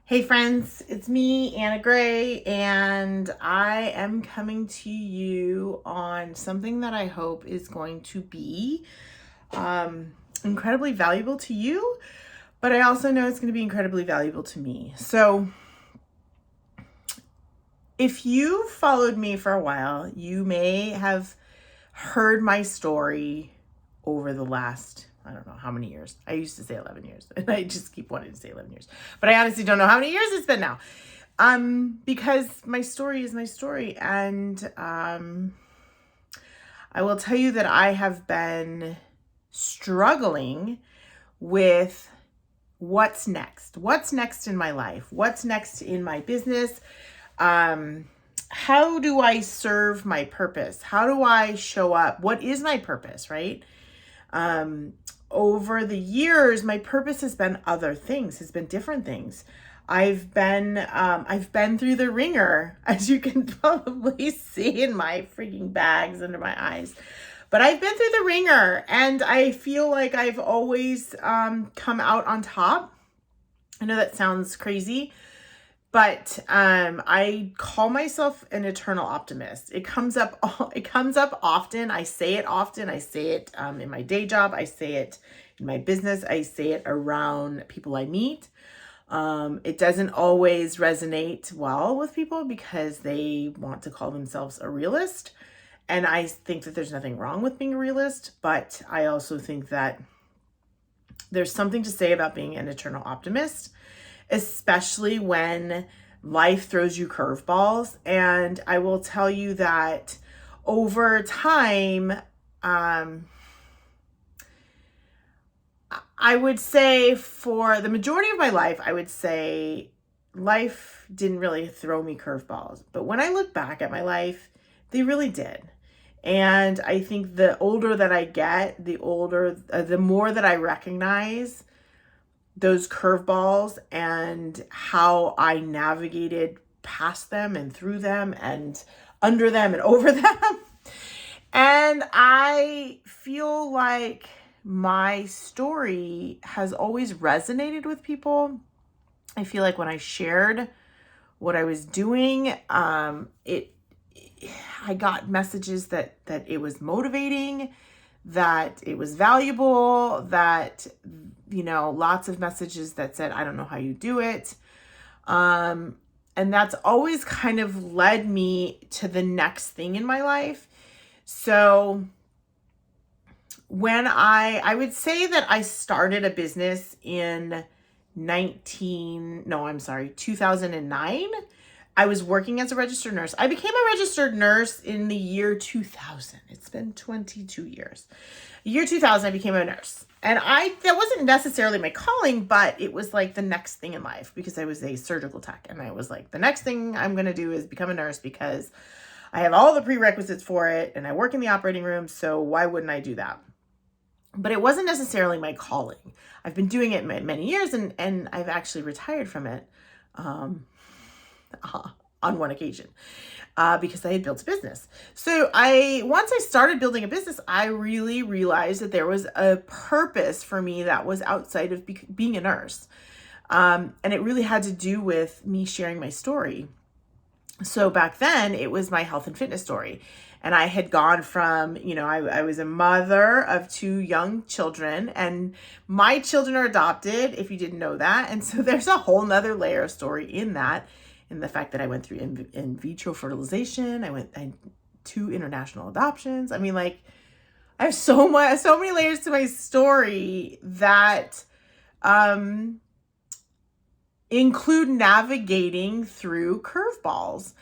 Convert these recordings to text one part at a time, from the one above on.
Hey friends, it's me, Anna Gray, and I am coming to you on something that I hope is going to be incredibly valuable to you, but I also know it's going to be incredibly valuable to me. So, if you followed me for a while, you may have heard my story over the last, I don't know how many years. I used to say 11 years, and I just keep wanting to say 11 years. But I honestly don't know how many years it's been now. Because my story is my story. And I will tell you that I have been struggling with what's next. What's next in my life? What's next in my business? How do I serve my purpose? How do I show up? What is my purpose, right? Over the years, my purpose has been other things, has been different things. I've been through the ringer, as you can probably see in my freaking bags under my eyes. But I've been through the ringer, and I feel like I've always come out on top. I know that sounds crazy, but I call myself an eternal optimist. It comes up often. I say it often. I say it in my day job. I say it in my business. I say it around people I meet. It doesn't always resonate well with people because they want to call themselves a realist. And I think that there's nothing wrong with being a realist, but I also think that there's something to say about being an eternal optimist, especially when life throws you curveballs. And I will tell you that over time, I would say for the majority of my life, I would say life didn't really throw me curveballs. But when I look back at my life, they really did. And I think the older that I get, the more that I recognize those curveballs and how I navigated past them and through them and under them and over them. And I feel like my story has always resonated with people. I feel like when I shared what I was doing, I got messages that it was motivating, that it was valuable, that, lots of messages that said, I don't know how you do it. And that's always kind of led me to the next thing in my life. So when I would say that I started a business in 2009. I was working as a registered nurse. I became a registered nurse in the year 2000. It's been 22 years. Year 2000, I became a nurse. And that wasn't necessarily my calling, but it was like the next thing in life because I was a surgical tech. And I was like, the next thing I'm going to do is become a nurse because I have all the prerequisites for it and I work in the operating room. So why wouldn't I do that? But it wasn't necessarily my calling. I've been doing it many years and I've actually retired from it. On one occasion, because I had built a business. So once I started building a business, I really realized that there was a purpose for me that was outside of being a nurse. And it really had to do with me sharing my story. So back then it was my health and fitness story. And I had gone from, I was a mother of 2 young children, and my children are adopted, if you didn't know that. And so there's a whole nother layer of story in that. And the fact that I went through in vitro fertilization, I had 2 international adoptions. I mean, like, I have so many layers to my story that include navigating through curveballs.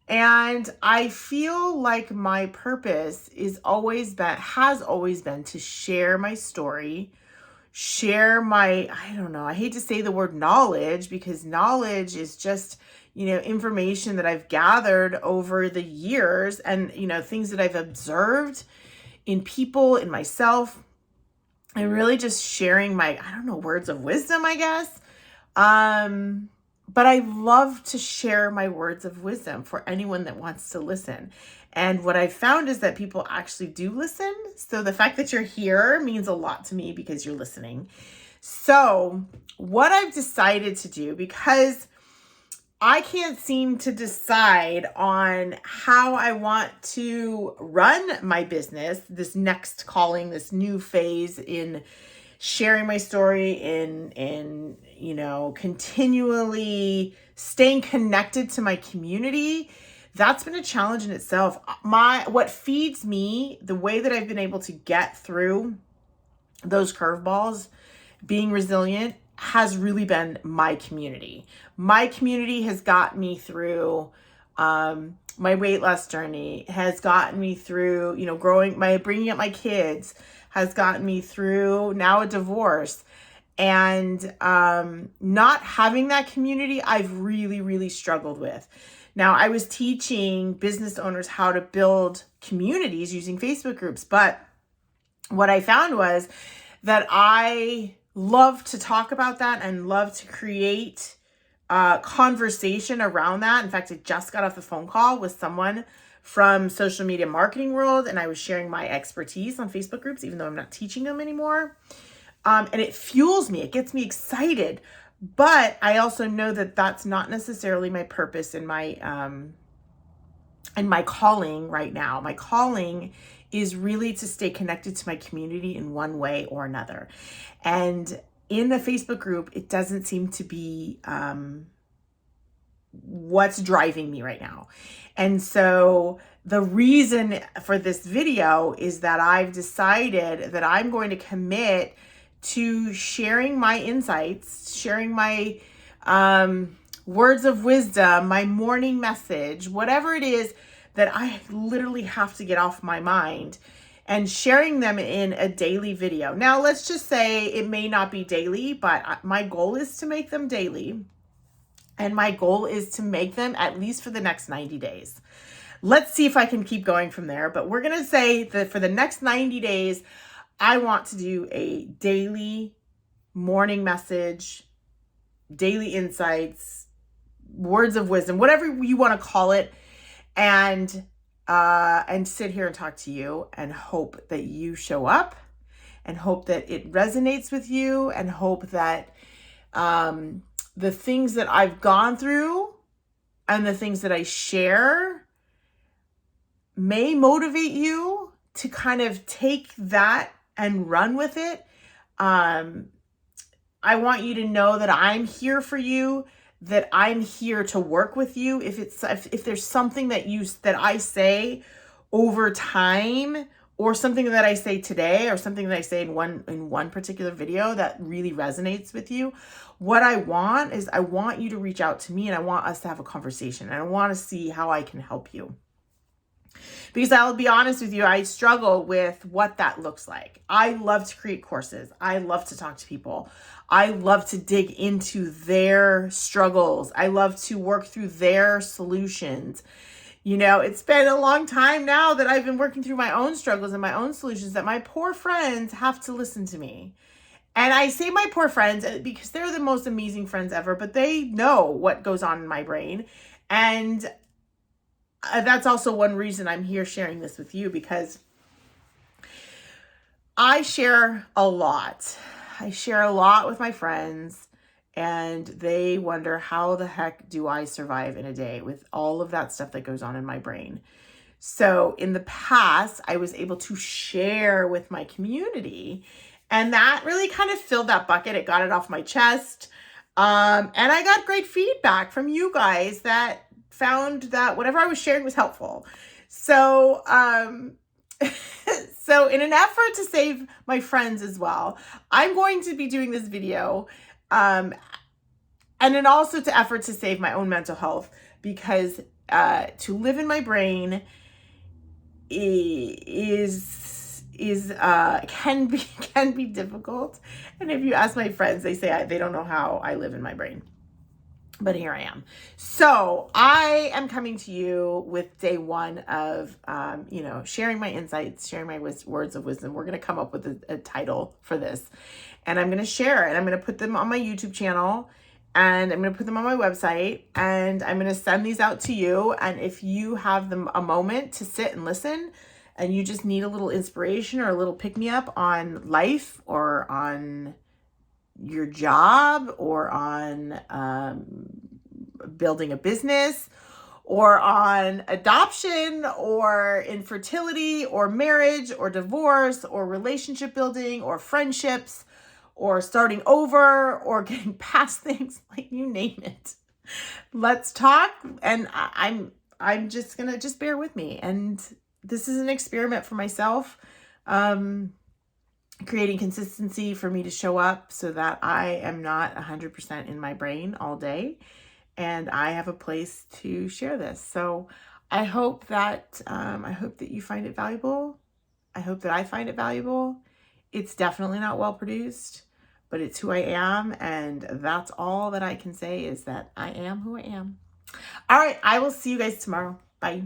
And I feel like my purpose has always been to share my story, share my, I hate to say the word knowledge because knowledge is just, information that I've gathered over the years and, things that I've observed in people, in myself, and really just sharing my, words of wisdom, I guess. But I love to share my words of wisdom for anyone that wants to listen. And what I've found is that people actually do listen. So the fact that you're here means a lot to me because you're listening. So what I've decided to do, because I can't seem to decide on how I want to run my business, this next calling, this new phase in sharing my story, in continually staying connected to my community. That's been a challenge in itself. What feeds me, the way that I've been able to get through those curveballs, being resilient, has really been my community. My community has gotten me through my weight loss journey, has gotten me through, bringing up my kids, has gotten me through now a divorce. And not having that community, I've really, really struggled with. Now, I was teaching business owners how to build communities using Facebook groups, but what I found was that I love to talk about that and love to create conversation around that. In fact, I just got off a phone call with someone from social media marketing world, and I was sharing my expertise on Facebook groups, even though I'm not teaching them anymore. And it fuels me. It gets me excited. But I also know that that's not necessarily my purpose in my calling right now. My calling is really to stay connected to my community in one way or another. And in the Facebook group, it doesn't seem to be what's driving me right now. And so the reason for this video is that I've decided that I'm going to commit to sharing my insights, sharing my words of wisdom, my morning message, whatever it is that I literally have to get off my mind, and sharing them in a daily video. Now, let's just say it may not be daily, but my goal is to make them daily. And my goal is to make them at least for the next 90 days. Let's see if I can keep going from there. But we're going to say that for the next 90 days, I want to do a daily morning message, daily insights, words of wisdom, whatever you want to call it, and sit here and talk to you and hope that you show up, and hope that it resonates with you, and hope that the things that I've gone through and the things that I share may motivate you to kind of take that and run with it. I want you to know that I'm here for you, that I'm here to work with you. If there's something that I say over time, or something that I say today, or something that I say in one particular video that really resonates with you, what I want is I want you to reach out to me, and I want us to have a conversation, and I want to see how I can help you. Because I'll be honest with you, I struggle with what that looks like. I love to create courses. I love to talk to people. I love to dig into their struggles. I love to work through their solutions. It's been a long time now that I've been working through my own struggles and my own solutions that my poor friends have to listen to me. And I say my poor friends because they're the most amazing friends ever, but they know what goes on in my brain. And that's also one reason I'm here sharing this with you, because I share a lot. I share a lot with my friends, and they wonder, how the heck do I survive in a day with all of that stuff that goes on in my brain? So in the past, I was able to share with my community, and that really kind of filled that bucket. It got it off my chest. And I got great feedback from you guys that found that whatever I was sharing was helpful. So, so in an effort to save my friends as well, I'm going to be doing this video, and then also to effort to save my own mental health, because to live in my brain can be difficult. And if you ask my friends, they say they don't know how I live in my brain. But here I am. So I am coming to you with day one of, sharing my insights, sharing my words of wisdom. We're going to come up with a title for this, and I'm going to share it. I'm going to put them on my YouTube channel, and I'm going to put them on my website, and I'm going to send these out to you. And if you have a moment to sit and listen, and you just need a little inspiration or a little pick-me-up on life, or on your job, or on building a business, or on adoption, or infertility, or marriage, or divorce, or relationship building, or friendships, or starting over, or getting past things, like you name it. Let's talk. And I'm just gonna, just bear with me. And this is an experiment for myself, creating consistency for me to show up so that I am not 100% in my brain all day, and I have a place to share this. So I hope that you find it valuable. I hope that I find it valuable. It's definitely not well produced, but it's who I am, and that's all that I can say, is that I am who I am. All right, I will see you guys tomorrow. Bye.